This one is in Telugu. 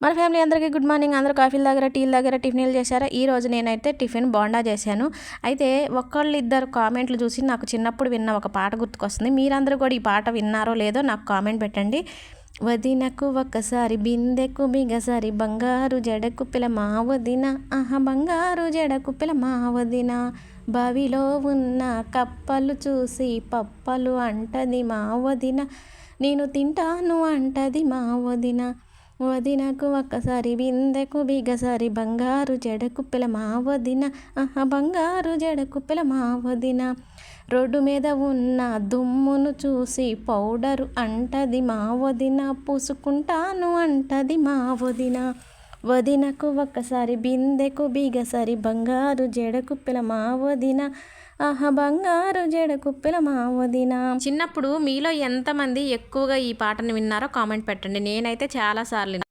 మన ఫ్యామిలీ అందరికీ గుడ్ మార్నింగ్. అందరూ కాఫీల దగ్గర టీల దగ్గర టిఫిన్లు చేశారా? ఈరోజు నేనైతే టిఫిన్ బోండా చేశాను. అయితే ఇద్దరు కామెంట్లు చూసి నాకు చిన్నప్పుడు విన్న ఒక పాట గుర్తుకొస్తుంది. మీరందరూ కూడా ఈ పాట విన్నారో లేదో నాకు కామెంట్ పెట్టండి. వదినకు ఒక్కసారి బిందెకు బిగసారి బంగారు జడకు పిల మా వదిన, ఆహా బంగారు జడకు పిల మా వదిన, బావిలో ఉన్న కప్పలు చూసి పప్పలు అంటది మా వదిన, నేను తింటాను అంటది మా వదిన. వదినకు ఒక్కసారి బిందెకు బిగసారి బంగారు జడకు పిల మా వదిన, ఆహా బంగారు జడకు పిల మా వదిన, రోడ్డు మీద ఉన్న దుమ్మును చూసి పౌడరు అంటది మా వదిన, పూసుకుంటాను అంటది మా వదిన. వదినకు ఒక్కసారి బిందెకు బిగసారి బంగారు జడకు పిల మా వదిన, ఆహా బంగారు జడకు పిల మా వదిన. చిన్నప్పుడు మీలో ఎంతమంది ఎక్కువగా ఈ పాటను విన్నారో కామెంట్ పెట్టండి. నేనైతే చాలాసార్లు